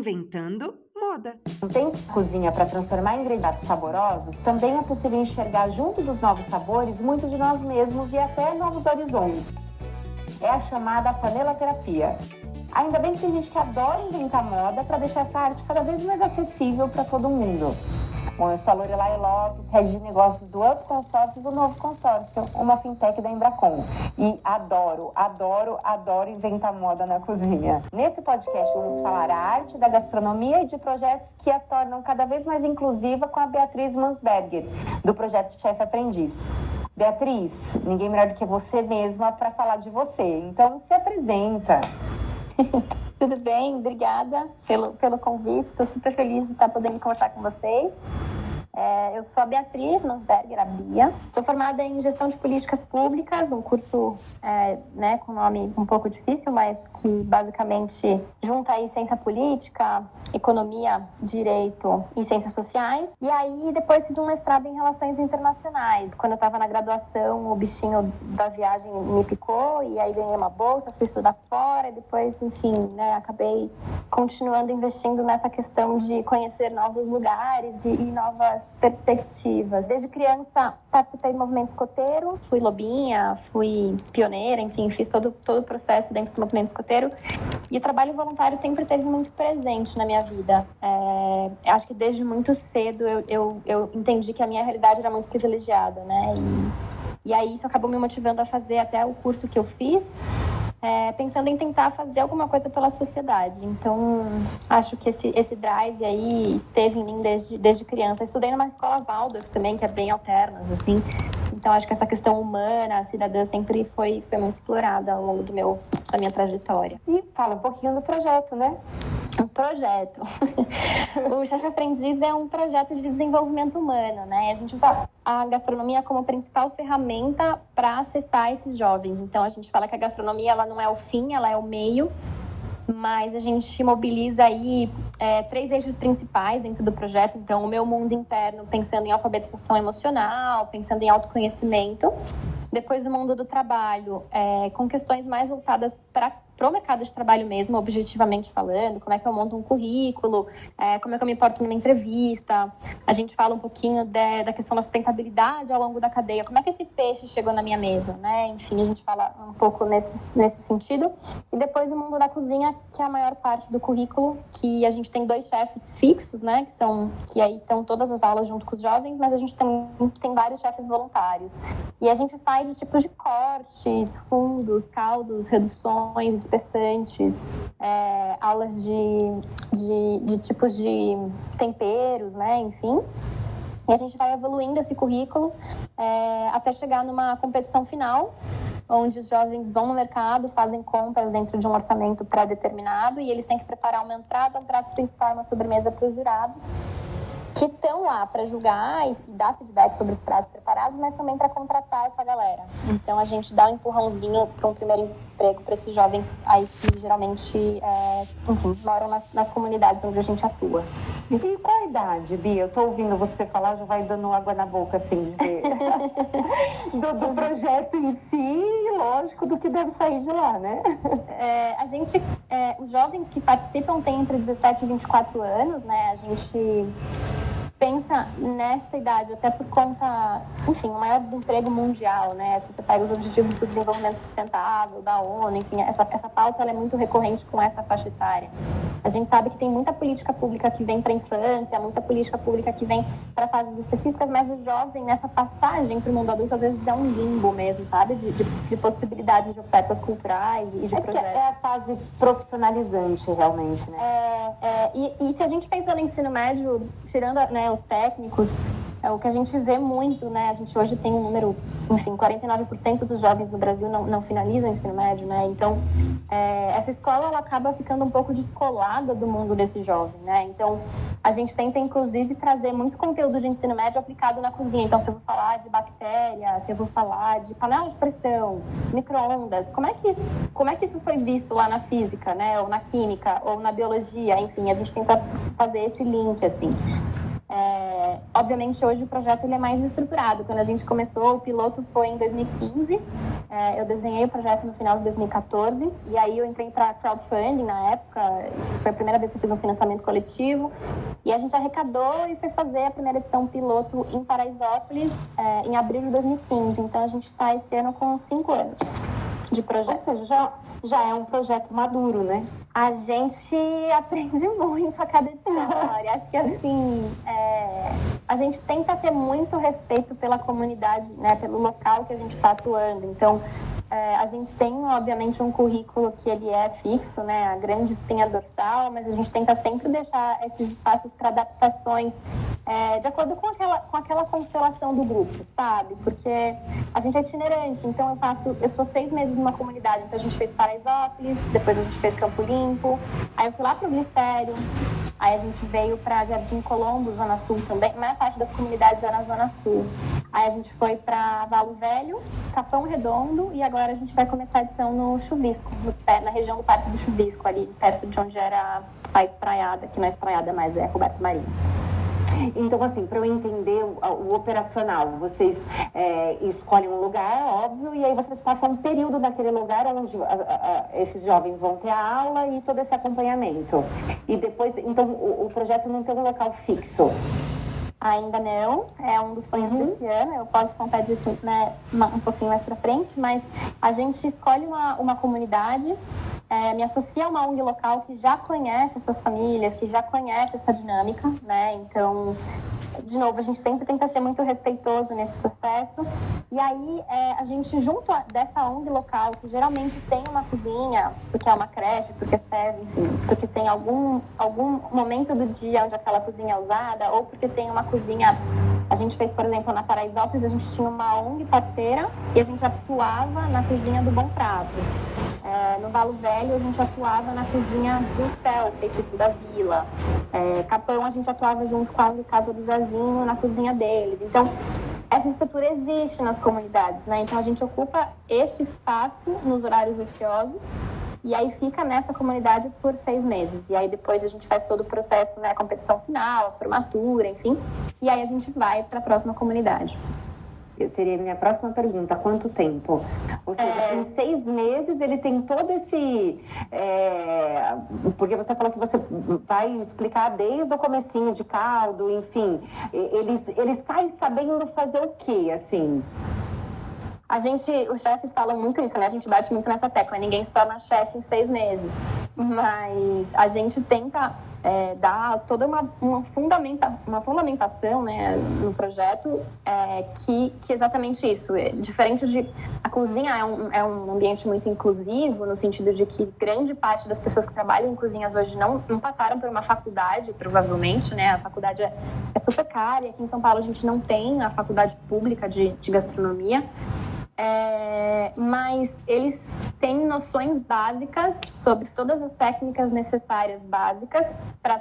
Inventando Moda. Tem cozinha para transformar ingredientes saborosos, também é possível enxergar junto dos novos sabores muito de nós mesmos e até novos horizontes. É a chamada panelaterapia. Ainda bem que tem gente que adora inventar moda para deixar essa arte cada vez mais acessível para todo mundo. Bom, eu sou a Lorelai Lopes, head de negócios do Up Consórcios, o novo consórcio, uma fintech da Embracon. E adoro inventar moda na cozinha. Nesse podcast vamos falar a arte da gastronomia e de projetos que a tornam cada vez mais inclusiva com a Beatriz Mansberger, do projeto Chef Aprendiz. Beatriz, ninguém melhor do que você mesma para falar de você, então se apresenta. Tudo bem? Obrigada pelo convite. Estou super feliz de estar podendo conversar com vocês. Eu sou a Beatriz Mansberger, a Bia. Sou formada em Gestão de Políticas Públicas, um curso com nome um pouco difícil, mas que basicamente junta aí ciência política, economia, direito e ciências sociais. E aí depois fiz um mestrado em relações internacionais. Quando eu estava na graduação, o bichinho da viagem me picou e aí ganhei uma bolsa, fui estudar fora e depois, enfim, acabei continuando investindo nessa questão de conhecer novos lugares e novas perspectivas. Desde criança participei do movimento escoteiro, fui lobinha, fui pioneira, enfim, fiz todo o processo dentro do movimento escoteiro e o trabalho voluntário sempre esteve muito presente na minha vida. Acho que desde muito cedo eu entendi que a minha realidade era muito privilegiada, né? E aí isso acabou me motivando a fazer até o curso que eu fiz, pensando em tentar fazer alguma coisa pela sociedade. Então, acho que esse drive aí esteve em mim desde criança. Estudei numa escola Waldorf também, que é bem alternas, assim. Então, acho que essa questão humana, cidadã, sempre foi muito explorada ao longo da minha trajetória. E fala um pouquinho do projeto, né? Um projeto. O Chef Aprendiz é um projeto de desenvolvimento humano, né? A gente usa a gastronomia como principal ferramenta para acessar esses jovens. Então, a gente fala que a gastronomia ela não é o fim, ela é o meio, mas a gente mobiliza aí 3 eixos principais dentro do projeto. Então, o meu mundo interno, pensando em alfabetização emocional, pensando em autoconhecimento. Depois, o mundo do trabalho, com questões mais voltadas para o mercado de trabalho mesmo, objetivamente falando, como é que eu monto um currículo, como é que eu me porto numa entrevista. A gente fala um pouquinho da questão da sustentabilidade ao longo da cadeia, como é que esse peixe chegou na minha mesa, né? Enfim, a gente fala um pouco nesse sentido. E depois o mundo da cozinha, que é a maior parte do currículo, que a gente tem 2 chefes fixos, né? Que aí estão todas as aulas junto com os jovens, mas a gente tem vários chefes voluntários. E a gente sai de tipos de cortes, fundos, caldos, reduções, espessantes, aulas de tipos de temperos, né? Enfim. E a gente vai evoluindo esse currículo até chegar numa competição final, onde os jovens vão no mercado, fazem compras dentro de um orçamento pré-determinado e eles têm que preparar uma entrada, um prato principal e uma sobremesa para os jurados, que estão lá para julgar e dar feedback sobre os pratos preparados, mas também para contratar essa galera. Então, a gente dá um empurrãozinho para um primeiro emprego para esses jovens aí que geralmente, moram nas comunidades onde a gente atua. E qual a idade, Bia? Eu tô ouvindo você falar, já vai dando água na boca, assim, do projeto em si e, lógico, do que deve sair de lá, né? Os jovens que participam têm entre 17 e 24 anos, né? A gente pensa nessa idade, até por conta, enfim, o maior desemprego mundial, né? Se você pega os Objetivos do Desenvolvimento Sustentável, da ONU, enfim, essa pauta ela é muito recorrente com essa faixa etária. A gente sabe que tem muita política pública que vem para a infância, muita política pública que vem para fases específicas, mas o jovem, nessa passagem para o mundo adulto, às vezes é um limbo mesmo, sabe? De possibilidades de ofertas culturais e de projetos. É a fase profissionalizante, realmente, né? E se a gente pensa no ensino médio, tirando, né, os técnicos, o que a gente vê muito, né? A gente hoje tem um número, enfim, 49% dos jovens no Brasil não finalizam o ensino médio, né? Então, essa escola, ela acaba ficando um pouco descolada do mundo desse jovem, né? Então, a gente tenta, inclusive, trazer muito conteúdo de ensino médio aplicado na cozinha. Então, se eu vou falar de bactéria, se eu vou falar de panela de pressão, micro-ondas, como é que isso foi visto lá na física, né? Ou na química, ou na biologia, enfim, a gente tenta fazer esse link, assim. Obviamente, hoje o projeto ele é mais estruturado. Quando a gente começou, o piloto foi em 2015. Eu desenhei o projeto no final de 2014. E aí eu entrei para crowdfunding na época. Foi a primeira vez que eu fiz um financiamento coletivo. E a gente arrecadou e foi fazer a primeira edição piloto em Paraisópolis em abril de 2015. Então, a gente está esse ano com 5 anos de projeto. Ou seja, já é um projeto maduro, né? A gente aprende muito a cada história. Acho que, assim, a gente tenta ter muito respeito pela comunidade, né, pelo local que a gente está atuando. Então, a gente tem, obviamente, um currículo que ele é fixo, né, a grande espinha dorsal, mas a gente tenta sempre deixar esses espaços para adaptações de acordo com aquela constelação do grupo, sabe? Porque a gente é itinerante, então eu tô 6 meses numa comunidade, então a gente fez Paraisópolis, depois a gente fez Campo Limpo, aí eu fui lá pro Glicério, aí a gente veio para Jardim Colombo, Zona Sul também, a maior parte das comunidades é na Zona Sul. Aí a gente foi para Valo Velho, Capão Redondo, e agora a gente vai começar a edição no Chuvisco, na região do Parque do Chuvisco, ali perto de onde era a Espraiada, que não é Espraiada, mas é Roberto Marinho. Então, assim, para eu entender o operacional, vocês escolhem um lugar, óbvio, e aí vocês passam um período naquele lugar onde esses jovens vão ter a aula e todo esse acompanhamento. E depois, então, o projeto não tem um local fixo? Ainda não, é um dos sonhos desse ano, eu posso contar disso, né, um pouquinho mais para frente, mas a gente escolhe uma comunidade, me associa a uma ONG local que já conhece essas famílias, que já conhece essa dinâmica, né, então, de novo, a gente sempre tenta ser muito respeitoso nesse processo, e aí a gente, junto dessa ONG local, que geralmente tem uma cozinha, porque é uma creche, porque serve, enfim, porque tem algum momento do dia onde aquela cozinha é usada, ou porque tem uma cozinha. A gente fez, por exemplo, na Paraisópolis, a gente tinha uma ONG parceira e a gente atuava na cozinha do Bom Prato. No Valo Velho, a gente atuava na cozinha do Céu, Feitiço da Vila. Capão, a gente atuava junto com a ONG Casa do Zazinho, na cozinha deles. Então, essa estrutura existe nas comunidades, né? Então, a gente ocupa este espaço nos horários ociosos e aí fica nessa comunidade por 6 meses. E aí depois a gente faz todo o processo, né? A competição final, a formatura, enfim. E aí a gente vai para a próxima comunidade. Seria a minha próxima pergunta, quanto tempo? Ou seja, em 6 meses ele tem todo esse... porque você falou que você vai explicar desde o comecinho de caldo, enfim. Ele sai sabendo fazer o quê, assim? Os chefes falam muito isso, né? A gente bate muito nessa tecla. Ninguém se torna chefe em 6 meses. Mas a gente tenta dar toda uma fundamentação, né, no projeto que exatamente isso. Diferente de... A cozinha é um ambiente muito inclusivo, no sentido de que grande parte das pessoas que trabalham em cozinhas hoje não passaram por uma faculdade, provavelmente, né? A faculdade é super cara, e aqui em São Paulo a gente não tem a faculdade pública de gastronomia. Mas eles têm noções básicas sobre todas as técnicas necessárias básicas para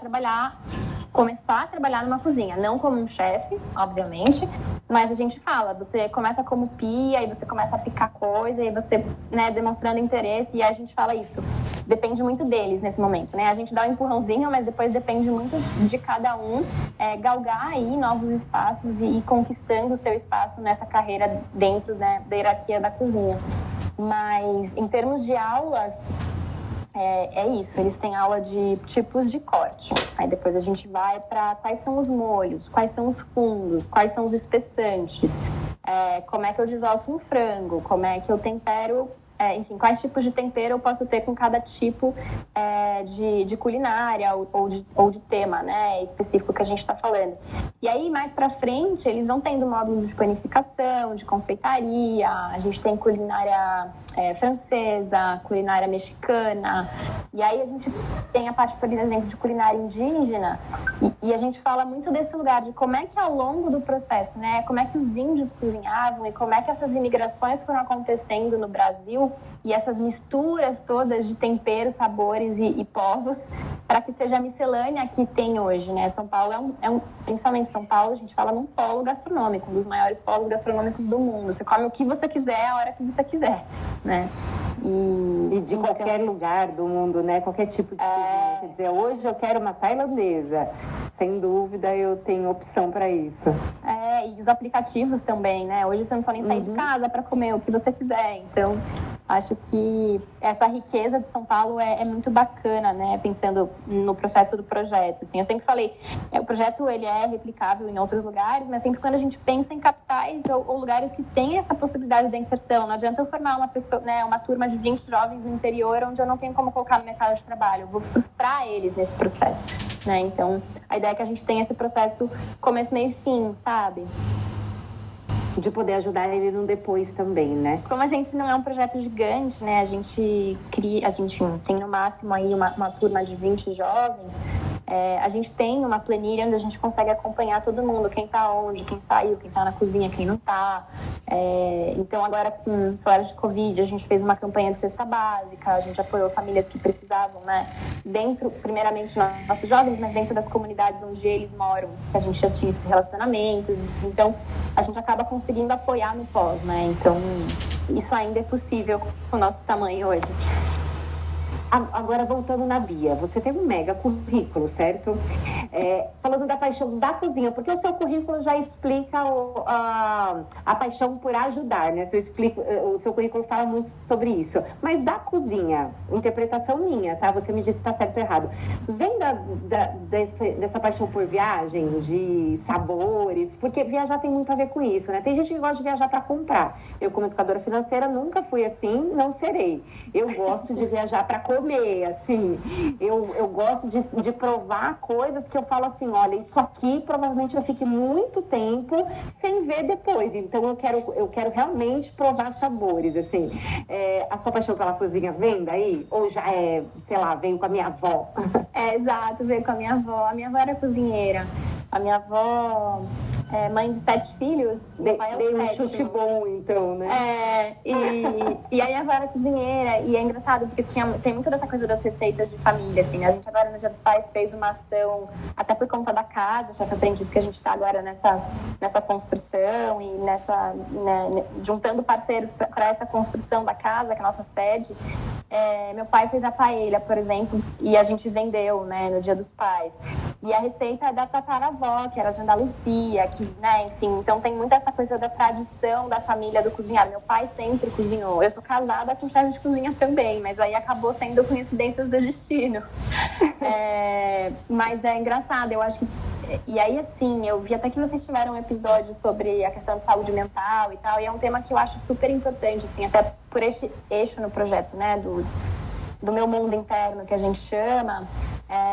começar a trabalhar numa cozinha. Não como um chefe, obviamente, mas a gente fala, você começa como pia, aí você começa a picar coisa, aí você, né, demonstrando interesse, e a gente fala isso. Depende muito deles nesse momento, né? A gente dá um empurrãozinho, mas depois depende muito de cada um galgar aí novos espaços e ir conquistando o seu espaço nessa carreira dentro, né, da hierarquia da cozinha. Mas em termos de aulas, é isso, eles têm aula de tipos de corte. Aí depois a gente vai para quais são os molhos, quais são os fundos, quais são os espessantes, como é que eu desosso um frango, como é que eu tempero, enfim, quais tipos de tempero eu posso ter com cada tipo de culinária ou de tema, né, específico que a gente está falando. E aí, mais para frente, eles vão tendo módulos de panificação, de confeitaria, a gente tem culinária francesa, culinária mexicana, e aí a gente tem a parte, por exemplo, de culinária indígena, e a gente fala muito desse lugar de como é que ao longo do processo, né, como é que os índios cozinhavam e como é que essas imigrações foram acontecendo no Brasil e essas misturas todas de temperos, sabores e povos para que seja a miscelânea que tem hoje, né? São Paulo principalmente São Paulo, a gente fala num polo gastronômico, um dos maiores polos gastronômicos do mundo. Você come o que você quiser, a hora que você quiser, né? E de qualquer lugar do mundo, né? Qualquer tipo de cozinha. Quer dizer, hoje eu quero uma tailandesa, Sem dúvida, eu tenho opção para isso. E os aplicativos também, né? Hoje você não precisa nem sair de casa para comer o que você quiser. Então, acho que essa riqueza de São Paulo é muito bacana, né? Pensando no processo do projeto. Assim, eu sempre falei, o projeto ele é replicável em outros lugares, mas sempre quando a gente pensa em capitais ou lugares que têm essa possibilidade da inserção, não adianta eu formar uma pessoa, né, uma turma de 20 jovens no interior onde eu não tenho como colocar no mercado de trabalho. Eu vou frustrar eles nesse processo, né? Então, a ideia é que a gente tenha esse processo começo, meio e fim, sabe? De poder ajudar ele no depois também, né? Como a gente não é um projeto gigante, né? A gente tem no máximo aí uma turma de 20 jovens. A gente tem uma planilha onde a gente consegue acompanhar todo mundo, quem tá onde, quem saiu, quem tá na cozinha, quem não tá. Então agora com história de Covid, a gente fez uma campanha de cesta básica, a gente apoiou famílias que precisavam, né? Dentro, primeiramente, nossos jovens, mas dentro das comunidades onde eles moram, que a gente já tinha esses relacionamentos. Então, a gente acaba conseguindo apoiar no pós, né? Então, isso ainda é possível com o nosso tamanho hoje. Agora, voltando na Bia, você tem um mega currículo, certo? Falando da paixão da cozinha, porque o seu currículo já explica a paixão por ajudar, né? O seu currículo fala muito sobre isso. Mas da cozinha, interpretação minha, tá? Você me disse se tá certo ou errado. Vem dessa paixão por viagem, de sabores, porque viajar tem muito a ver com isso, né? Tem gente que gosta de viajar para comprar. Eu, como educadora financeira, nunca fui assim, não serei. Eu gosto de viajar para comer, assim, eu gosto de provar coisas que eu falo assim, olha, isso aqui provavelmente eu fique muito tempo sem ver depois, então eu quero realmente provar sabores, assim. A sua paixão pela cozinha vem daí? Ou já sei lá, vem com a minha avó? Exato, veio com a minha avó era cozinheira. A minha avó é mãe de 7 filhos. Dei um chute bom, então, né? E a minha avó era cozinheira. E é engraçado, porque tem muito dessa coisa das receitas de família, assim. A gente agora, no Dia dos Pais, fez uma ação, até por conta da casa, Chefe Aprendiz, que a gente está agora nessa construção e juntando parceiros para essa construção da casa, que é a nossa sede. Meu pai fez a paella, por exemplo, e a gente vendeu, né, no Dia dos Pais. E a receita é da tataravó, que era de Andalucia, né, enfim, então tem muito essa coisa da tradição da família do cozinhar. Meu pai sempre cozinhou. Eu sou casada com chefe de cozinha também, mas aí acabou sendo coincidências do destino. Mas é engraçado, eu acho que... E aí, assim, eu vi até que vocês tiveram um episódio sobre a questão de saúde mental e tal, e é um tema que eu acho super importante, assim, até por este eixo no projeto, né, do meu mundo interno, que a gente chama,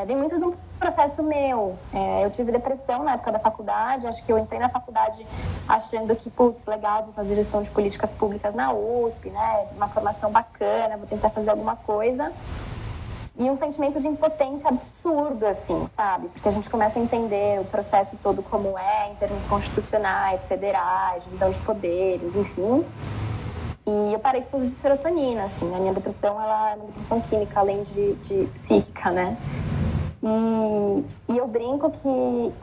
vem muito de um processo meu. Eu tive depressão na época da faculdade, acho que eu entrei na faculdade achando que, putz, legal, vou fazer gestão de políticas públicas na USP, né, uma formação bacana, vou tentar fazer alguma coisa. E um sentimento de impotência absurdo, assim, sabe? Porque a gente começa a entender o processo todo como em termos constitucionais, federais, divisão de poderes, enfim. E eu parei de serotonina, assim. A minha depressão, ela é uma depressão química, além de psíquica, né? E eu brinco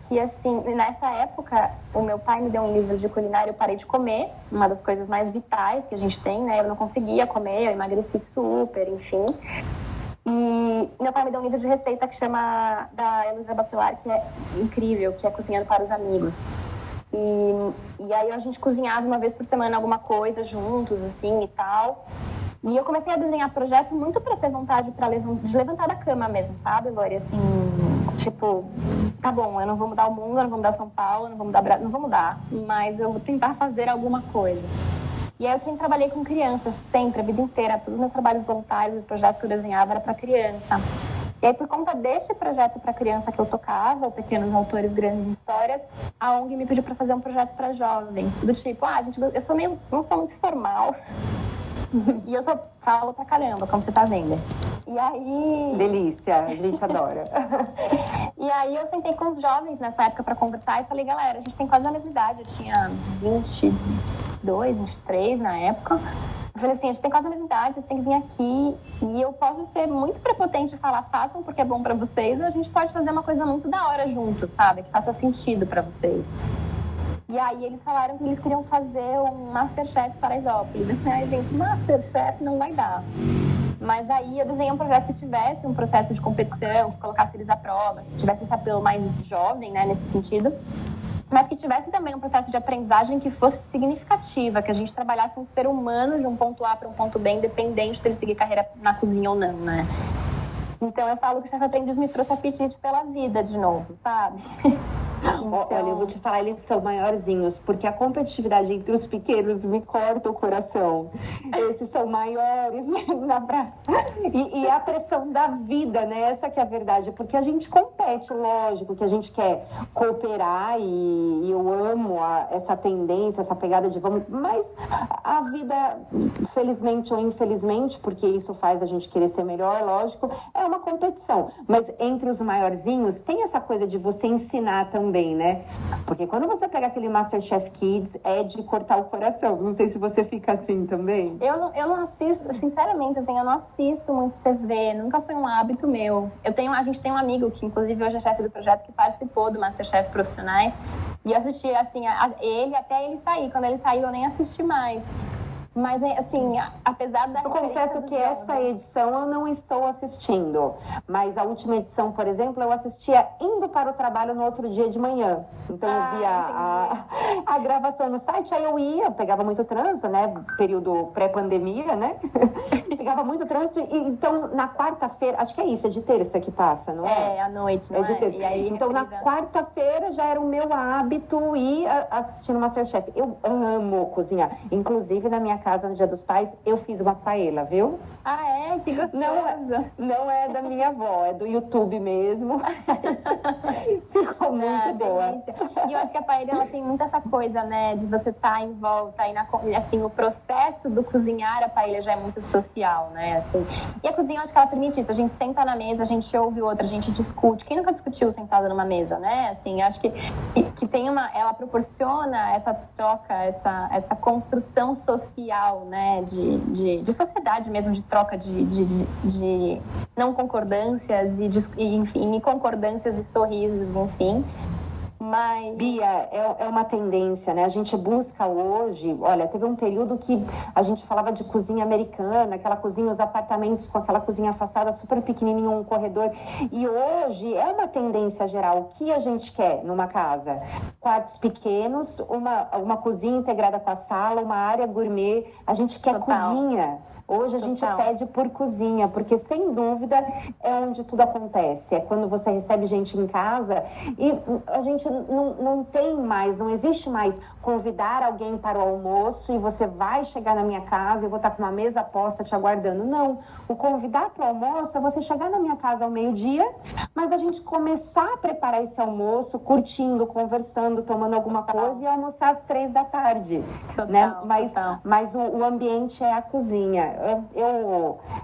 que, assim, nessa época, o meu pai me deu um livro de culinária, eu parei de comer, uma das coisas mais vitais que a gente tem, né? Eu não conseguia comer, eu emagreci super, enfim. E meu pai me deu um livro de receita que chama, da Heloísa Bacelar, que é incrível, que é Cozinhando para os Amigos. E aí a gente cozinhava uma vez por semana alguma coisa juntos, assim, e tal. E eu comecei a desenhar projeto muito pra ter vontade de levantar da cama mesmo, sabe, Lori? Assim, tipo, tá bom, eu não vou mudar o mundo, eu não vou mudar São Paulo, eu não vou mudar Brasil, não vou mudar, mas eu vou tentar fazer alguma coisa. E aí eu sempre trabalhei com crianças, sempre, a vida inteira. Todos os meus trabalhos voluntários, os projetos que eu desenhava era para criança. E aí, por conta deste projeto para criança que eu tocava, o Pequenos Autores, Grandes Histórias, a ONG me pediu para fazer um projeto para jovem. Do tipo, gente, eu sou não sou muito formal. E eu só falo pra caramba, como você tá vendo. E aí... Delícia, a gente adora. E aí eu sentei com os jovens nessa época para conversar e falei, galera, a gente tem quase a mesma idade. Eu tinha 22, 23 na época. Eu falei assim, a gente tem quase a mesma idade, vocês têm que vir aqui. E eu posso ser muito prepotente e falar, façam porque é bom pra vocês. Ou a gente pode fazer uma coisa muito da hora junto, sabe? Que faça sentido pra vocês. E aí eles falaram que eles queriam fazer um Masterchef Paraisópolis. Eu falei, gente, Masterchef não vai dar. Mas aí eu desenhei um projeto que tivesse um processo de competição, que colocasse eles à prova, que tivesse esse apelo mais jovem, né, nesse sentido, mas que tivesse também um processo de aprendizagem que fosse significativa, que a gente trabalhasse um ser humano de um ponto A para um ponto B, independente dele seguir carreira na cozinha ou não, né? Então eu falo que o Chefe Aprendiz me trouxe apetite pela vida de novo, sabe? Então... Olha, eu vou te falar, eles são maiorzinhos, porque a competitividade entre os pequenos me corta o coração. Esses são maiores, e a pressão da vida, né? Essa que é a verdade, porque a gente compete, lógico, que a gente quer cooperar, e eu amo essa tendência, essa pegada de vamos, mas a vida, felizmente ou infelizmente, porque isso faz a gente querer ser melhor, lógico, é uma competição. Mas entre os maiorzinhos, tem essa coisa de você ensinar também, né? Porque quando você pega aquele MasterChef Kids, é de cortar o coração. Não sei se você fica assim também. Eu não assisto, sinceramente, assim, eu não assisto muito TV, nunca foi um hábito meu. A gente tem um amigo que, inclusive, hoje é chefe do projeto, que participou do MasterChef Profissionais, e eu assisti, assim, ele até ele sair. Quando ele saiu, eu nem assisti mais. Mas, assim, apesar da... Eu confesso que essa edição eu não estou assistindo. Mas a última edição, por exemplo, eu assistia indo para o trabalho no outro dia de manhã. Então eu via a gravação no site, aí eu pegava muito trânsito, né? Período pré-pandemia, né? Pegava muito trânsito. E, então, na quarta-feira, acho que é isso, é de terça que passa, não é? É, à noite, não é? De terça. E aí, então, na quarta-feira já era o meu hábito ir assistindo MasterChef. Eu amo cozinhar. Inclusive, na minha casa, no Dia dos Pais, eu fiz uma paella, viu? Ah, é? Que gostoso! Não é da minha avó, é do YouTube mesmo. Ficou muito boa. Delícia. E eu acho que a paella, ela tem muito essa coisa, né? De você estar em volta e assim, o processo do cozinhar a paella já é muito social, né? Assim. E a cozinha, eu acho que ela permite isso. A gente senta na mesa, a gente ouve o outro, a gente discute. Quem nunca discutiu sentado numa mesa, né? Assim, acho que tem ela proporciona essa troca, essa construção social, né, de sociedade mesmo, de troca de não concordâncias e enfim, concordâncias e sorrisos, enfim. Mas... Bia, é uma tendência, né? A gente busca hoje, olha, teve um período que a gente falava de cozinha americana, aquela cozinha, os apartamentos com aquela cozinha afastada, super pequenininho, um corredor. E hoje é uma tendência geral. O que a gente quer numa casa? Quartos pequenos, uma cozinha integrada com a sala, uma área gourmet. A gente quer cozinha. Hoje a gente pede por cozinha, porque sem dúvida é onde tudo acontece. É quando você recebe gente em casa e a gente não tem mais, não existe mais convidar alguém para o almoço e você vai chegar na minha casa e eu vou estar com uma mesa posta te aguardando. Não, o convidar para o almoço é você chegar na minha casa ao meio-dia, mas a gente começar a preparar esse almoço, curtindo, conversando, tomando alguma coisa e almoçar às 3 da tarde. Né? Mas o ambiente é a cozinha.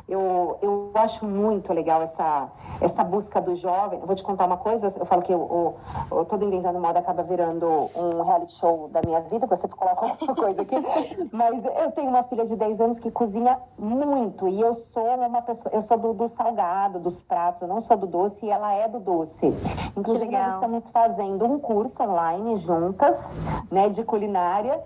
Eu acho muito legal essa busca do jovem. Eu vou te contar uma coisa, eu falo que eu Todo Inventando Moda acaba virando um reality show da minha vida, que eu sempre coloco alguma coisa aqui, mas eu tenho uma filha de 10 anos que cozinha muito, e eu sou uma pessoa, eu sou do salgado, dos pratos, eu não sou do doce, e ela é do doce. Inclusive, nós estamos fazendo um curso online juntas, né, de culinária,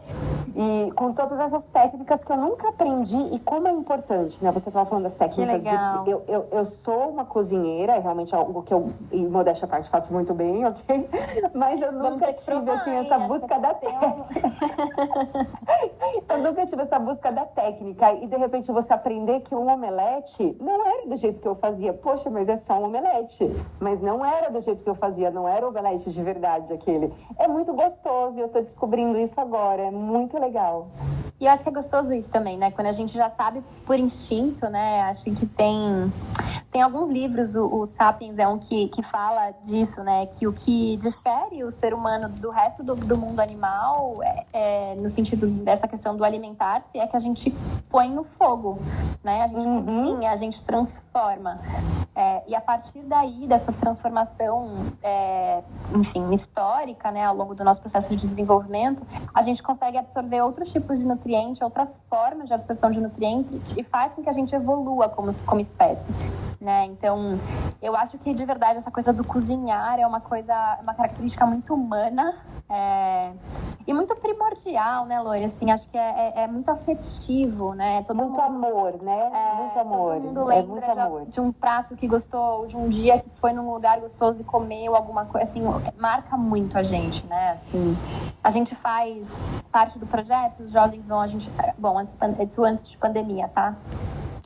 e com todas essas técnicas que eu nunca aprendi, e como é importante, né? Você estava falando das técnicas. Que legal. Eu sou uma cozinheira, é realmente algo que eu, em modéstia à parte, faço muito bem, ok? Mas eu nunca tive assim, essa busca da técnica. Eu nunca tive essa busca da técnica. E de repente você aprender que um omelete não era do jeito que eu fazia. Poxa, mas é só um omelete. Mas não era do jeito que eu fazia, não era o omelete de verdade aquele. É muito gostoso e eu tô descobrindo isso agora. É muito legal. E eu acho que é gostoso isso também, né? Quando a gente já sabe por instinto, né? Acho que tem alguns livros, o Sapiens é um que fala disso, né? Que o que difere o ser humano do resto do mundo animal, no sentido dessa questão do alimentar-se, é que a gente põe no fogo, né? A gente cozinha, a gente transforma. E a partir daí, dessa transformação, enfim, histórica, né, ao longo do nosso processo de desenvolvimento, a gente consegue absorver outros tipos de nutrientes, outras formas de absorção de nutrientes e faz com que a gente evolua como espécie, né? Então, eu acho que, de verdade, essa coisa do cozinhar é uma característica muito humana, e muito primordial, né, Lori? Assim, acho que é muito afetivo, né? Muito amor, né? Muito amor. Todo mundo lembra de um prato que gostou, de um dia que foi num lugar gostoso e comeu alguma coisa, assim, marca muito a gente, né? Assim, a gente faz parte do projeto, os jovens vão, antes de pandemia, tá?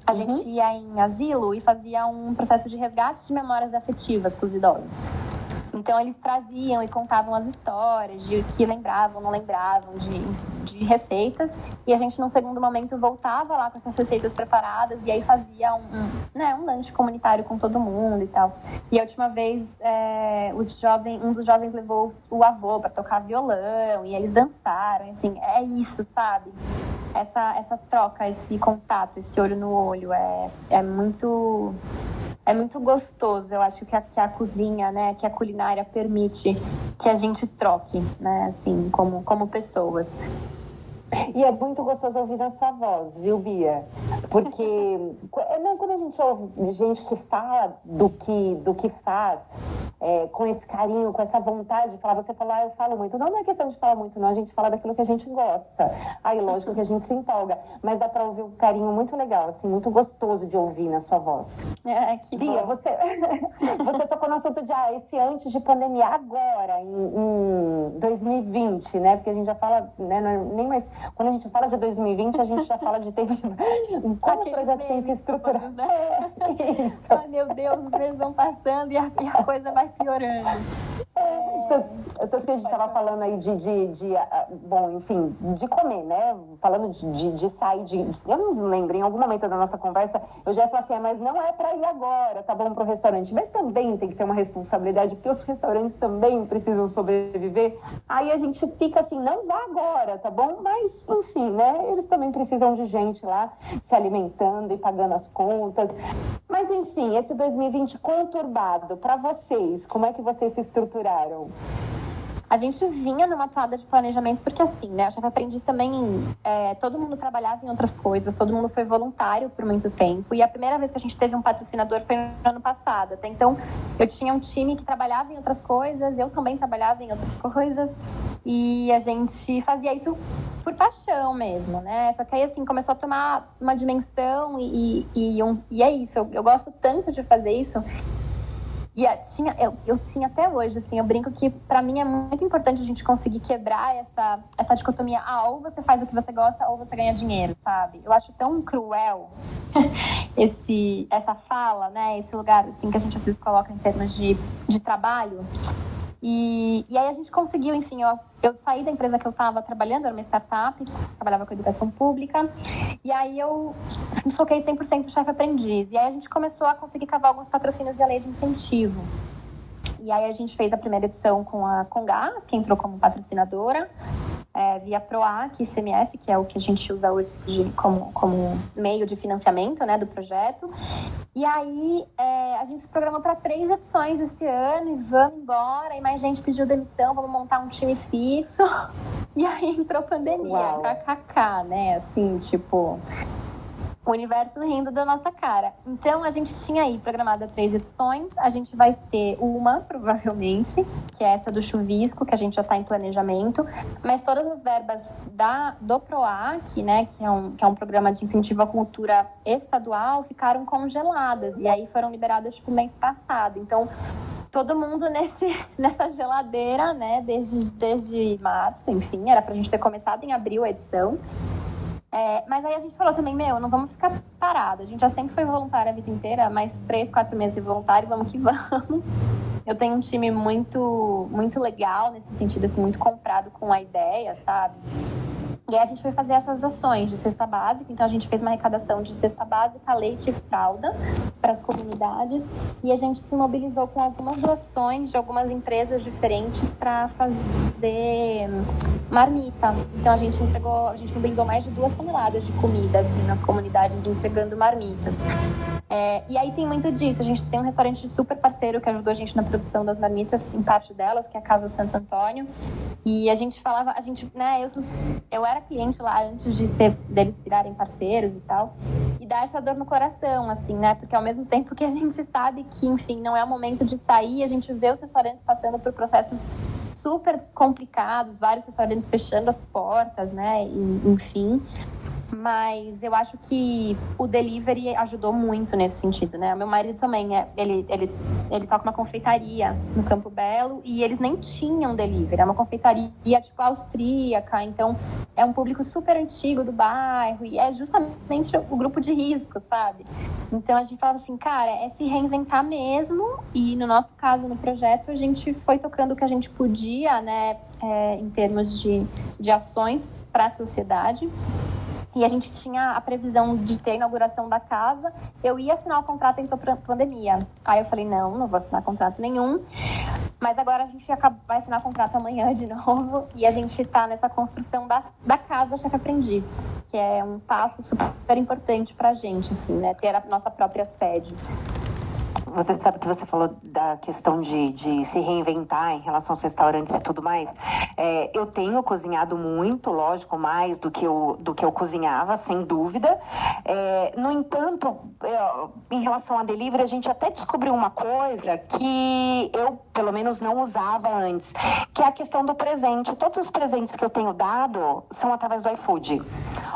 A gente ia em asilo e fazia um processo de resgate de memórias afetivas com os idosos. Então, eles traziam e contavam as histórias de que lembravam, não lembravam, de receitas. E a gente, num segundo momento, voltava lá com essas receitas preparadas e aí fazia um lanche comunitário com todo mundo e tal. E a última vez, um dos jovens levou o avô para tocar violão e eles dançaram. E, assim, é isso, sabe? Essa troca, esse contato, esse olho no olho é muito gostoso. Eu acho que a cozinha, né, que a culinária permite que a gente troque, né, assim, como pessoas. E é muito gostoso ouvir a sua voz, viu, Bia? Porque quando a gente ouve gente que fala do que faz, com esse carinho, com essa vontade de falar, você fala, eu falo muito. Não é questão de falar muito, não. A gente fala daquilo que a gente gosta. Aí, lógico que a gente se empolga. Mas dá pra ouvir um carinho muito legal, assim, muito gostoso de ouvir na sua voz. Que Bia, bom. você tocou no assunto de esse antes de pandemia, agora, em 2020, né? Porque a gente já fala, né, não é nem mais... Quando a gente fala de 2020, a gente já fala de tempo de... Como os projetos têm se estruturado, né? Isso. Ai, meu Deus, os meses vão passando e a coisa vai piorando. Essas que a gente estava falando aí de comer, né? Falando de sair eu não lembro, em algum momento da nossa conversa, eu já ia falar assim, mas não é para ir agora, tá bom, pro restaurante. Mas também tem que ter uma responsabilidade, porque os restaurantes também precisam sobreviver. Aí a gente fica assim, não vá agora, tá bom? Mas, enfim, né? Eles também precisam de gente lá se alimentando e pagando as contas. Mas, enfim, esse 2020 conturbado, para vocês, como é que vocês se estruturaram? A gente vinha numa toada de planejamento, porque assim, né, a Chefe Aprendiz também, todo mundo trabalhava em outras coisas, todo mundo foi voluntário por muito tempo, e a primeira vez que a gente teve um patrocinador foi no ano passado. Até então, eu tinha um time que trabalhava em outras coisas, eu também trabalhava em outras coisas, e a gente fazia isso por paixão mesmo, né? Só que aí, assim, começou a tomar uma dimensão e é isso, eu gosto tanto de fazer isso. E eu tinha até hoje, assim, eu brinco que pra mim é muito importante a gente conseguir quebrar essa dicotomia, ou você faz o que você gosta ou você ganha dinheiro, sabe? Eu acho tão cruel essa fala, né? Esse lugar, assim, que a gente às vezes coloca em termos de trabalho. E aí a gente conseguiu, enfim, eu saí da empresa que eu estava trabalhando, era uma startup, trabalhava com educação pública, e aí eu me foquei 100% no Chefe Aprendiz. E aí a gente começou a conseguir cavar alguns patrocínios via lei de incentivo. E aí a gente fez a primeira edição com a Comgás, que entrou como patrocinadora, via PROAC, ICMS, que é o que a gente usa hoje como meio de financiamento, né, do projeto. E aí a gente se programou para 3 edições esse ano e vamos embora. E mais gente pediu demissão, vamos montar um time fixo. E aí entrou pandemia, kkk, né, assim, tipo... O universo rindo da nossa cara. Então, a gente tinha aí programada 3 edições. A gente vai ter uma, provavelmente, que é essa do chuvisco, que a gente já está em planejamento. Mas todas as verbas do PROAC, né, que é um programa de incentivo à cultura estadual, ficaram congeladas. E aí foram liberadas, tipo, mês passado. Então, todo mundo nessa geladeira, né, desde março, enfim. Era pra gente ter começado em abril a edição. Mas aí a gente falou também, não vamos ficar parado. A gente já sempre foi voluntária a vida inteira, mais 3, 4 meses de voluntário, vamos que vamos. Eu tenho um time muito, muito legal nesse sentido, assim, muito comprado com a ideia, sabe? E aí a gente foi fazer essas ações de cesta básica. Então a gente fez uma arrecadação de cesta básica, leite e fralda para as comunidades, e a gente se mobilizou com algumas doações de algumas empresas diferentes para fazer marmita. Então a gente mobilizou mais de 2 toneladas de comida assim, nas comunidades, entregando marmitas. E aí tem muito disso. A gente tem um restaurante super parceiro que ajudou a gente na produção das marmitas, em parte delas, que é a Casa Santo Antônio. E a gente falava, eu era cliente lá antes deles virarem parceiros e tal. E dá essa dor no coração, assim, né? Porque ao mesmo tempo que a gente sabe que, enfim, não é o momento de sair, a gente vê os restaurantes passando por processos super complicados, vários restaurantes fechando as portas, né? E, enfim. Mas eu acho que o delivery ajudou muito nesse sentido, né? Meu marido também, ele toca uma confeitaria no Campo Belo e eles nem tinham delivery. É uma confeitaria, tipo, austríaca, então é um público super antigo do bairro e é justamente o grupo de risco, sabe? Então a gente fala assim, cara, é se reinventar mesmo, e no nosso caso, no projeto, a gente foi tocando o que a gente podia, né, em termos de ações para a sociedade. E a gente tinha a previsão de ter a inauguração da casa. Eu ia assinar o contrato em pandemia. Aí eu falei, não vou assinar contrato nenhum. Mas agora a gente vai assinar o contrato amanhã de novo. E a gente está nessa construção da casa Chefe Aprendiz, que é um passo super importante pra gente, assim, né? Ter a nossa própria sede. Você sabe que você falou da questão de se reinventar em relação aos restaurantes e tudo mais. Eu tenho cozinhado muito, lógico, mais do que eu cozinhava, sem dúvida. No entanto, em relação a delivery, a gente até descobriu uma coisa que eu, pelo menos, não usava antes, que é a questão do presente. Todos os presentes que eu tenho dado são através do iFood.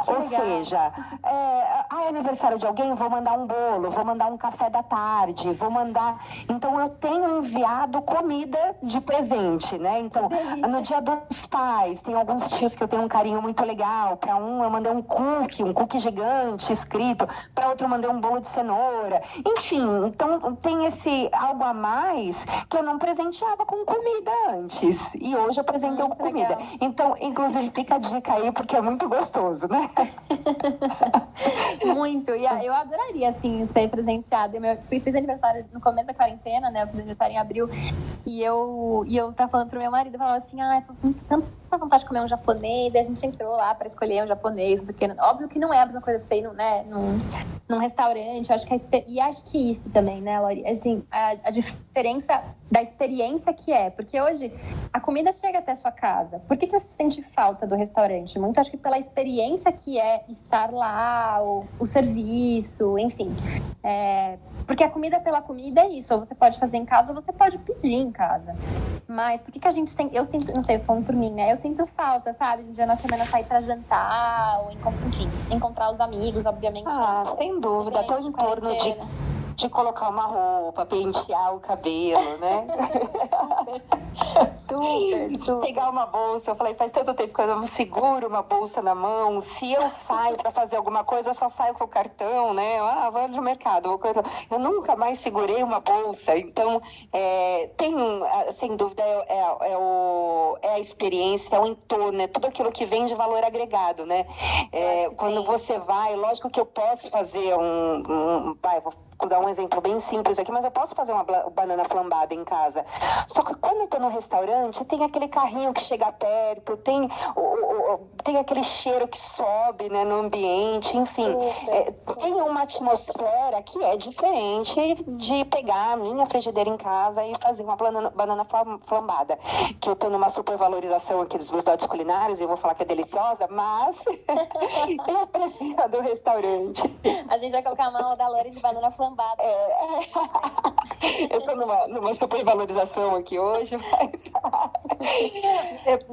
Ou seja, é aniversário de alguém, vou mandar um bolo, vou mandar um café da tarde, vou mandar... Então, eu tenho enviado comida de presente, né? Então, no Dia dos Pais, tem alguns tios que eu tenho um carinho muito legal. Para um, eu mandei um cookie gigante escrito. Para outro, eu mandei um bolo de cenoura. Enfim, então, tem esse algo a mais que eu não presenteava com comida antes. E hoje eu presentei com comida. Legal. Então, inclusive, fica a dica aí, porque é muito gostoso, né? Muito. E eu adoraria, assim, ser presenteada. Fiz aniversário no começo da quarentena, né? Eu fiz aniversário em abril. E eu tava falando pro meu marido, eu falava assim, tô com tanta vontade de comer um japonês. E a gente entrou lá pra escolher um japonês, não sei o que. Óbvio que não é a mesma coisa de você ir, né, num restaurante. Eu acho que acho que isso também, né, Lori? Assim, a diferença da experiência que é. Porque hoje a comida chega até a sua casa. Por que você sente falta do restaurante? Muito acho que pela experiência que é estar lá, o serviço, enfim. Porque a comida pela comida é isso. Ou você pode fazer em casa ou você pode pedir em casa. Mas por que a gente sente... Eu sinto, não sei, falando por mim, né? Eu sinto falta, sabe? De um dia na semana sair pra jantar, ou enfim, encontrar os amigos, obviamente. Sem dúvida. Até o entorno de colocar uma roupa, pentear o cabelo, né? Super. Pegar uma bolsa. Eu falei, faz tanto tempo que eu não seguro uma bolsa na mão. Se eu saio para fazer alguma coisa, eu só saio com o cartão, né? Vou no mercado. Eu nunca mais segurei uma bolsa. Então, sem dúvida, é a experiência, é o entorno, é tudo aquilo que vem de valor agregado, né? Quando você vai, lógico que eu posso fazer vou dar um exemplo bem simples aqui, mas eu posso fazer uma banana flambada em casa. Só que quando eu tô no restaurante, tem aquele carrinho que chega perto, tem aquele cheiro que sobe, né, no ambiente, enfim. Tem uma atmosfera que é diferente de pegar a minha frigideira em casa e fazer uma banana flambada. Que eu tô numa supervalorização aqui dos meus dotes culinários e eu vou falar que é deliciosa, mas eu prefiro a do restaurante. A gente vai colocar a mão da Lori de banana flambada. Eu tô numa supervalorização aqui hoje,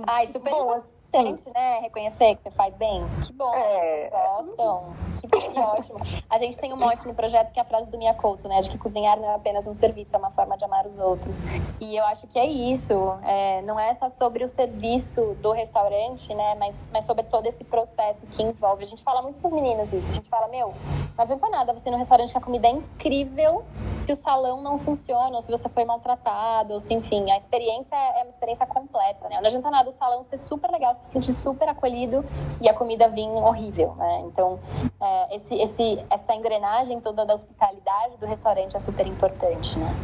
mas... super importante, né? Reconhecer que você faz bem. Que bom, vocês gostam. Que ótimo. A gente tem um mote no projeto que é a frase do Mia Couto, né? De que cozinhar não é apenas um serviço, é uma forma de amar os outros. E eu acho que é isso. Não é só sobre o serviço do restaurante, né? Mas sobre todo esse processo que envolve. A gente fala muito com os meninos isso. A gente fala, não adianta nada você ir num restaurante que a comida é incrível se o salão não funciona, ou se você foi maltratado, ou se, enfim, a experiência é uma experiência completa, né? Não adianta nada o salão ser super legal, se sentir super acolhido e a comida vir horrível, né? Então, essa engrenagem toda da hospitalidade do restaurante é super importante, né?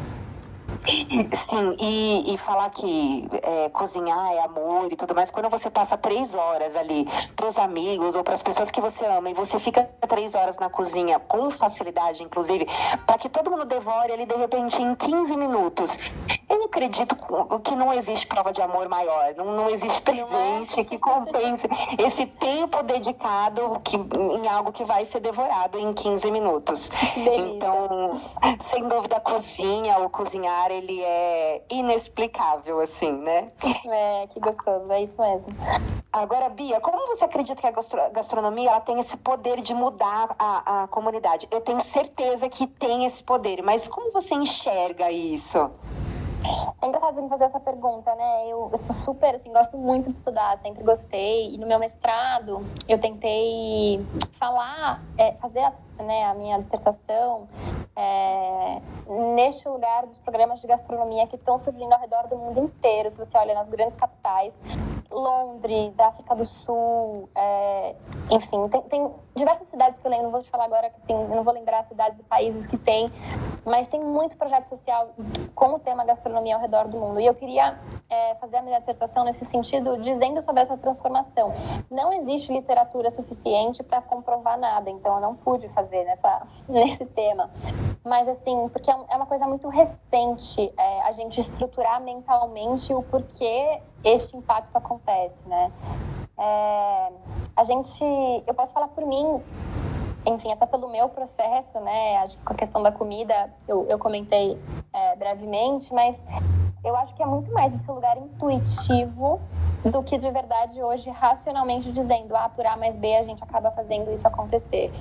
Sim, e falar que cozinhar é amor e tudo mais, quando você passa 3 horas ali pros amigos ou pras pessoas que você ama e você fica 3 horas na cozinha com facilidade, inclusive, para que todo mundo devore ali de repente em 15 minutos. Eu acredito que não existe prova de amor maior, não existe presente que compense esse tempo dedicado em algo que vai ser devorado em 15 minutos. Então, sem dúvida, a cozinha ou cozinhar, ele é inexplicável, assim, né? Que gostoso, é isso mesmo. Agora, Bia, como você acredita que a gastronomia ela tem esse poder de mudar a comunidade? Eu tenho certeza que tem esse poder, mas como você enxerga isso? É engraçado você me fazer essa pergunta, né? Eu sou super, assim, gosto muito de estudar, sempre gostei. E no meu mestrado, eu tentei fazer a minha dissertação neste lugar dos programas de gastronomia que estão surgindo ao redor do mundo inteiro. Se você olha nas grandes capitais, Londres, África do Sul, enfim, tem diversas cidades que eu lembro, não vou te falar agora, assim, eu não vou lembrar cidades e países que tem, mas tem muito projeto social com o tema gastronomia ao redor do mundo. E eu queria fazer a minha dissertação nesse sentido, dizendo sobre essa transformação. Não existe literatura suficiente para comprovar nada, então eu não pude fazer nesse tema. Mas, assim, porque é uma coisa muito recente a gente estruturar mentalmente o porquê este impacto acontece, né? Eu posso falar por mim, enfim, até pelo meu processo, né? Acho que com a questão da comida eu comentei brevemente, mas eu acho que é muito mais esse lugar intuitivo do que de verdade hoje racionalmente dizendo, por A mais B a gente acaba fazendo isso acontecer.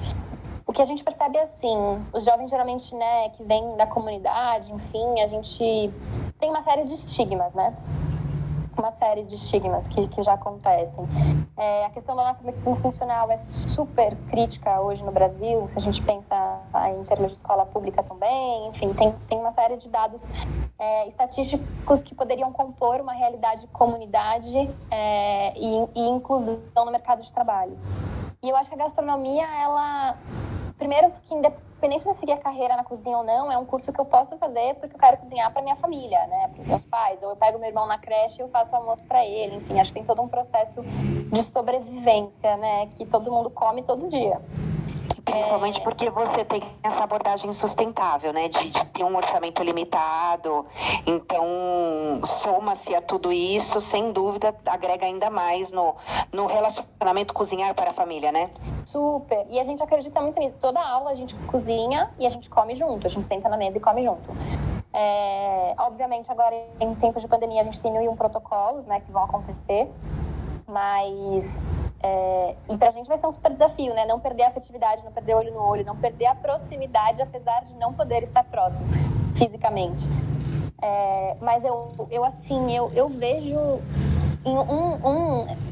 O que a gente percebe é assim, os jovens geralmente, né, que vêm da comunidade, enfim, a gente tem uma série de estigmas, né? Uma série de estigmas que já acontecem. A questão do analfabetismo funcional é super crítica hoje no Brasil, se a gente pensa em termos de escola pública também, enfim, tem uma série de dados estatísticos que poderiam compor uma realidade de comunidade e inclusão no mercado de trabalho. E eu acho que a gastronomia, ela... Primeiro, que independente de eu seguir a carreira na cozinha ou não, é um curso que eu posso fazer porque eu quero cozinhar para minha família, né? Para os meus pais. Ou eu pego meu irmão na creche e eu faço almoço para ele. Enfim, acho que tem todo um processo de sobrevivência, né? Que todo mundo come todo dia. Principalmente porque você tem essa abordagem sustentável, né? De ter um orçamento limitado. Então, soma-se a tudo isso, sem dúvida, agrega ainda mais no relacionamento cozinhar para a família, né? Super. E a gente acredita muito nisso. Toda aula a gente cozinha e a gente come junto. A gente senta na mesa e come junto. Obviamente, agora, em tempos de pandemia, a gente tem 1001 protocolos, né? Que vão acontecer. Mas... e pra gente vai ser um super desafio, né? Não perder a afetividade, não perder olho no olho, não perder a proximidade, apesar de não poder estar próximo fisicamente. Mas eu vejo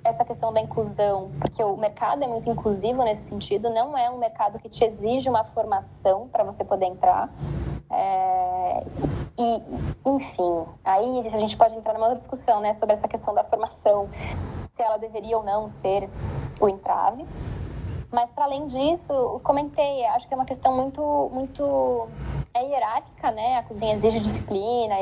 essa questão da inclusão, porque o mercado é muito inclusivo nesse sentido, não é um mercado que te exige uma formação para você poder entrar. Enfim, aí a gente pode entrar numa outra discussão, né, sobre essa questão da formação, se ela deveria ou não ser o entrave. Mas, para além disso, eu comentei, acho que é uma questão muito hierárquica, né? A cozinha exige disciplina,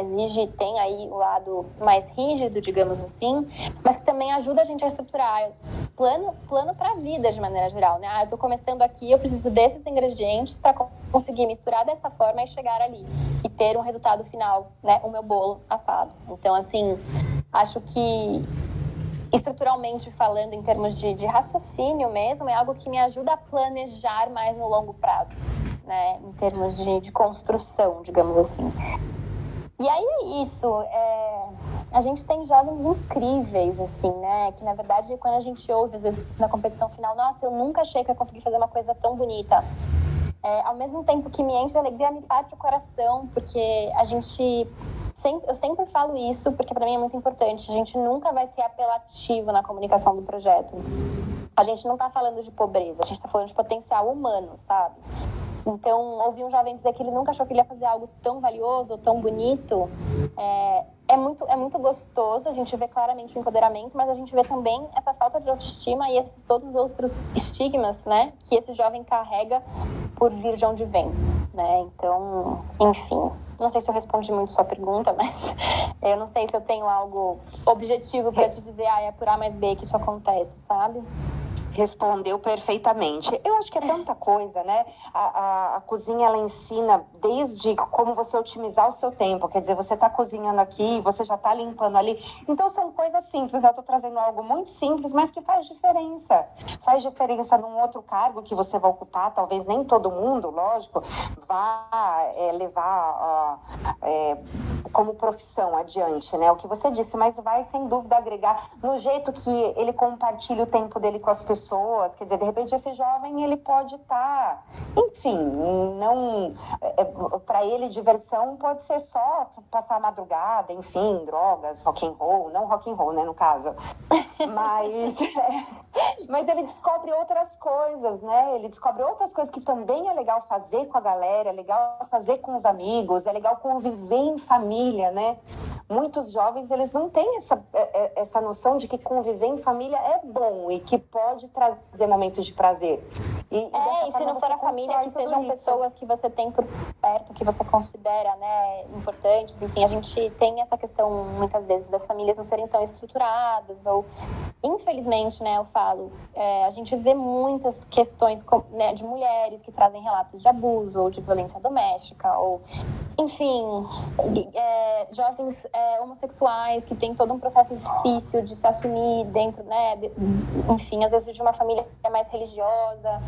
tem aí o lado mais rígido, digamos assim, mas que também ajuda a gente a estruturar plano para a vida, de maneira geral, né? Eu tô começando aqui, eu preciso desses ingredientes para conseguir misturar dessa forma e chegar ali e ter um resultado final, né? O meu bolo assado. Então, assim, acho que estruturalmente falando, em termos de raciocínio mesmo, é algo que me ajuda a planejar mais no longo prazo, né? Em termos de construção, digamos assim. E aí é isso. A gente tem jovens incríveis, assim, né? Que, na verdade, quando a gente ouve, às vezes, na competição final, nossa, eu nunca achei que eu ia conseguir fazer uma coisa tão bonita. Ao mesmo tempo que me enche de alegria, me parte o coração, porque eu sempre falo isso, porque para mim é muito importante. A gente nunca vai ser apelativo na comunicação do projeto. A gente não tá falando de pobreza, a gente tá falando de potencial humano, sabe? Então, ouvir um jovem dizer que ele nunca achou que ele ia fazer algo tão valioso, tão bonito, é muito gostoso. A gente vê claramente o empoderamento, mas a gente vê também essa falta de autoestima e esses todos os outros estigmas, né, que esse jovem carrega por vir de onde vem, né? Então, enfim, não sei se eu respondi muito sua pergunta, mas eu não sei se eu tenho algo objetivo para te dizer, é por A mais B que isso acontece, sabe? Respondeu perfeitamente. Eu acho que é tanta coisa, né? A cozinha, ela ensina desde como você otimizar o seu tempo. Quer dizer, você está cozinhando aqui, você já está limpando ali. Então, são coisas simples. Eu estou trazendo algo muito simples, mas que faz diferença. Faz diferença num outro cargo que você vai ocupar. Talvez nem todo mundo, lógico, vá levar como profissão adiante, né? O que você disse, mas vai, sem dúvida, agregar no jeito que ele compartilha o tempo dele com as pessoas. Quer dizer, de repente esse jovem ele pode estar, enfim, não para ele diversão pode ser só passar a madrugada, enfim, drogas, rock and roll, não rock and roll, né, no caso, mas ele descobre outras coisas, né? Ele descobre outras coisas que também é legal fazer com a galera, é legal fazer com os amigos, é legal conviver em família, né? Muitos jovens, eles não têm essa noção de que conviver em família é bom e que pode trazer momentos de prazer. E se não for a família, que sejam pessoas que você tem por perto, que você considera, né, importantes. Enfim, a gente tem essa questão, muitas vezes, das famílias não serem tão estruturadas, ou, infelizmente, né, eu falo, a gente vê muitas questões, né, de mulheres que trazem relatos de abuso ou de violência doméstica, ou, enfim, jovens homossexuais que têm todo um processo difícil de se assumir dentro, né, enfim, às vezes de uma família mais religiosa.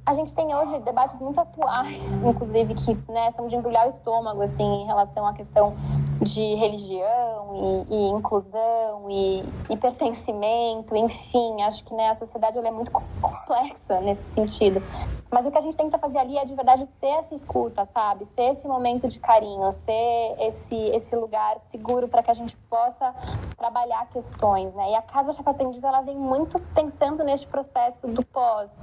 A gente tem hoje debates muito atuais, inclusive, que, né, são de embrulhar o estômago, assim, em relação à questão de religião e inclusão e pertencimento, enfim, acho que, né, a sociedade ela é muito complexa nesse sentido. Mas o que a gente tenta fazer ali é, de verdade, ser essa escuta, sabe? Ser esse momento de carinho, ser esse lugar seguro para que a gente possa trabalhar questões, né? E a Casa Chefe Aprendiz, ela vem muito pensando neste processo do pós,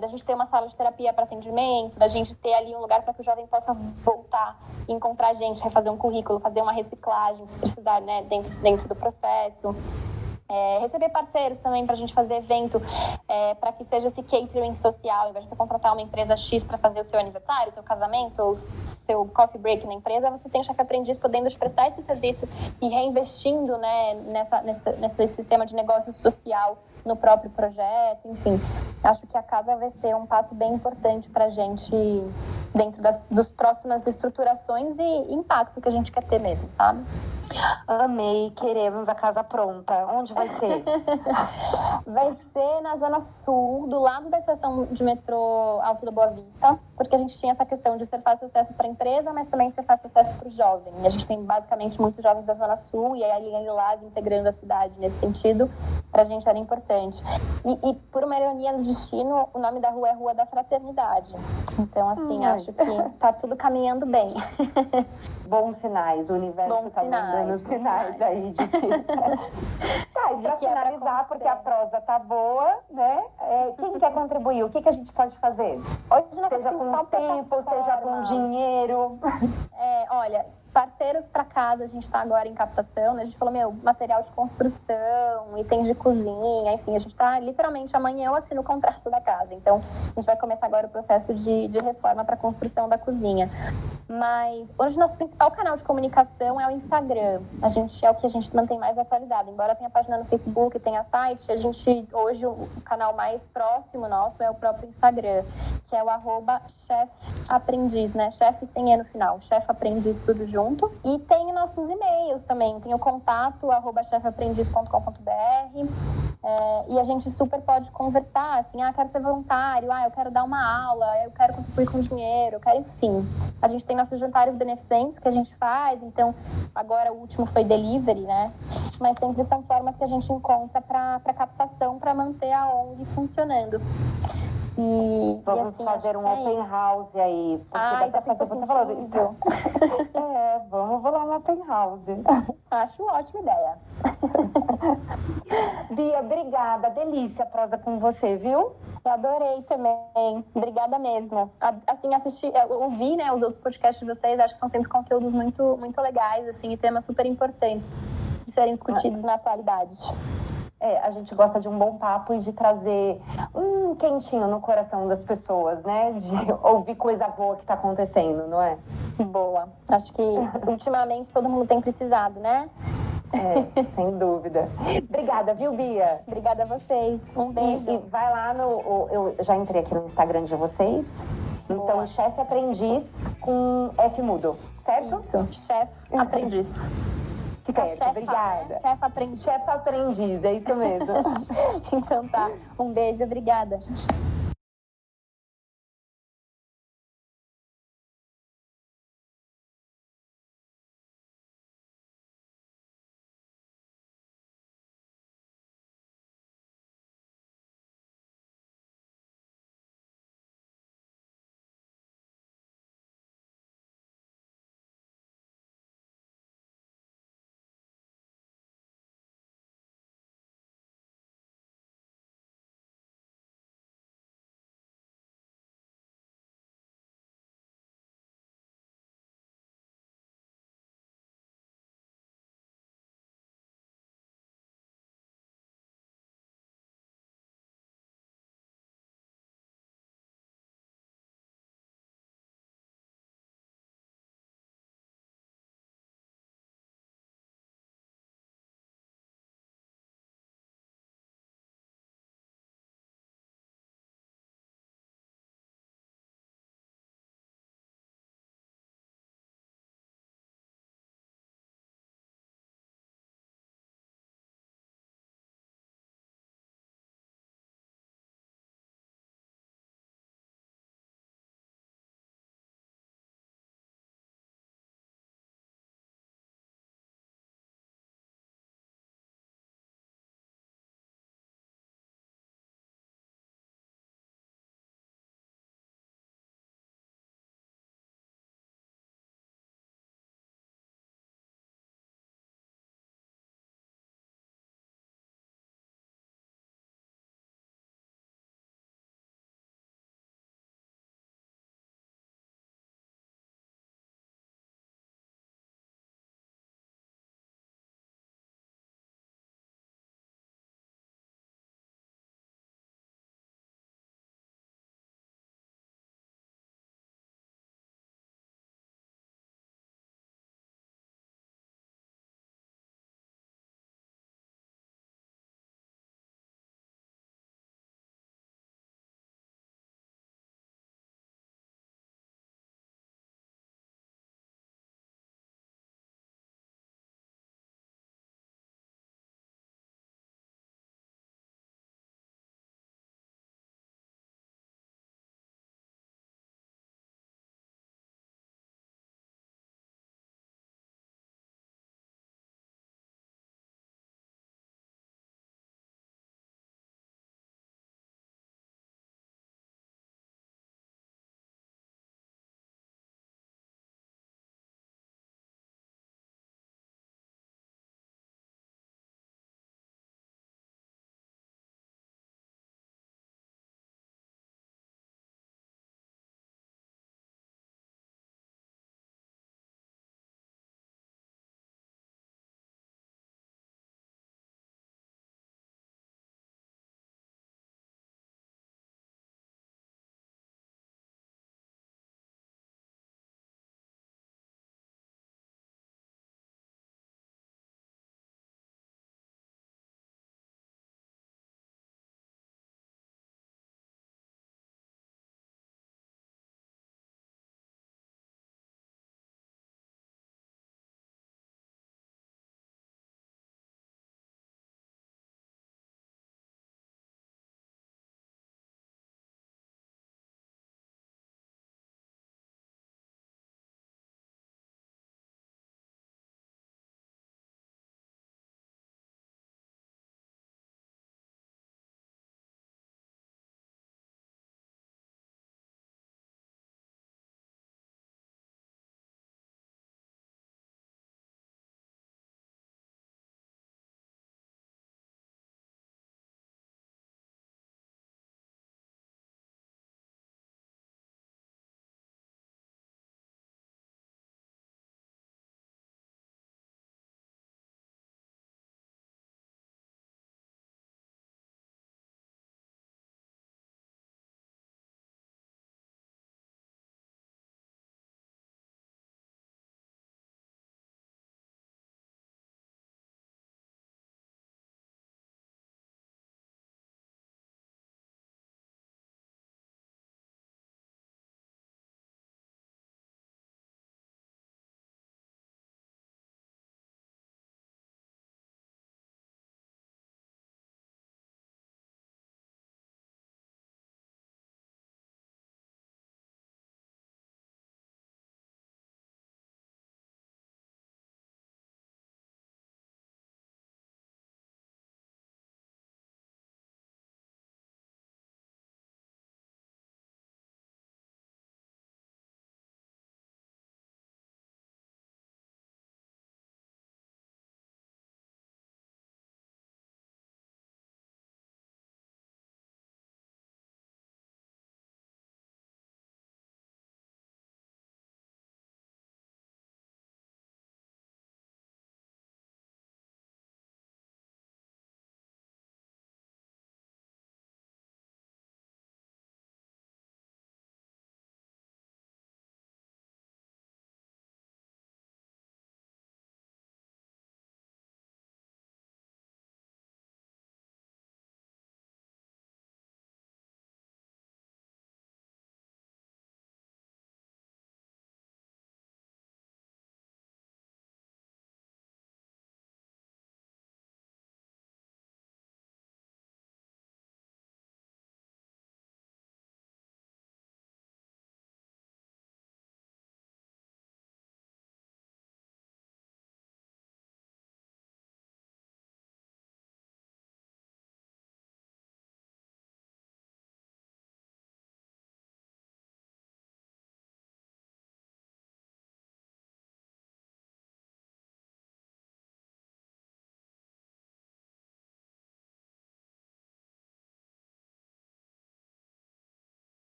da gente ter uma sala de terapia para atendimento, da gente ter ali um lugar para que o jovem possa voltar e encontrar gente, refazer um currículo, fazer uma reciclagem, se precisar, né, dentro do processo. Receber parceiros também para a gente fazer evento, para que seja esse catering social, ao invés de você contratar uma empresa X para fazer o seu aniversário, o seu casamento, ou o seu coffee break na empresa, você tem chefe aprendiz podendo te prestar esse serviço e reinvestindo, né, nesse sistema de negócio social no próprio projeto, enfim. Acho que a casa vai ser um passo bem importante para a gente dentro das próximas estruturações e impacto que a gente quer ter mesmo, sabe? Amei, queremos a casa pronta. Onde vai ser? Vai ser na Zona Sul, do lado da estação de metrô Alto da Boa Vista, porque a gente tinha essa questão de ser fácil acesso para a empresa, mas também ser fácil acesso para o jovem. E a gente tem basicamente muitos jovens da Zona Sul, e aí ali lá integrando a cidade nesse sentido, para a gente era importante. E por uma ironia do destino, o nome da rua é Rua da Fraternidade. Então, assim, acho que tá tudo caminhando bem. Bons sinais, o universo está mandando sinais aí de que... E para finalizar, porque a prosa tá boa, né? Quem quer contribuir? O que a gente pode fazer? Hoje, seja com tempo, seja com dinheiro. Olha, parceiros para casa, a gente está agora em captação, né? A gente falou, material de construção, itens de cozinha, enfim, a gente está literalmente amanhã eu assino o contrato da casa. Então, a gente vai começar agora o processo de reforma para a construção da cozinha. Mas hoje nosso principal canal de comunicação é o Instagram. É o que a gente mantém mais atualizado. Embora tenha página no Facebook, tenha site, hoje o canal mais próximo nosso é o próprio Instagram, que é o @chefaprendiz, né? Chefe sem E no final, Chef Aprendiz, tudo junto. E tem nossos e-mails também, tem o contato @chefaprendiz.com.br, e a gente super pode conversar, assim, quero ser voluntário, eu quero dar uma aula, eu quero contribuir com dinheiro, eu quero, enfim. A gente tem nossos jantares beneficentes que a gente faz, então agora o último foi delivery, né? Mas sempre são formas que a gente encontra para captação, para manter a ONG funcionando. Vamos assim, fazer um open house aí. Porque dá pra fazer, você falou isso. Vamos rolar um open house. Acho ótima ideia. Bia, obrigada. Delícia a prosa com você, viu? Eu adorei também. Obrigada mesmo. Assim, ouvir, né, os outros podcasts de vocês, acho que são sempre conteúdos muito, muito legais, assim, e temas super importantes de serem discutidos na atualidade. A gente gosta de um bom papo e de trazer um quentinho no coração das pessoas, né? De ouvir coisa boa que tá acontecendo, não é? Boa. Acho que ultimamente todo mundo tem precisado, né? Sem dúvida. Obrigada, viu, Bia? Obrigada a vocês. Um beijo. E vai lá eu já entrei aqui no Instagram de vocês. Então, Chefe Aprendiz com F mudo, certo? Isso, Chefe Aprendiz. Fica certo, obrigada. Né? Chefe Aprendiz. Chefe Aprendiz, é isso mesmo. Então tá. Um beijo, obrigada.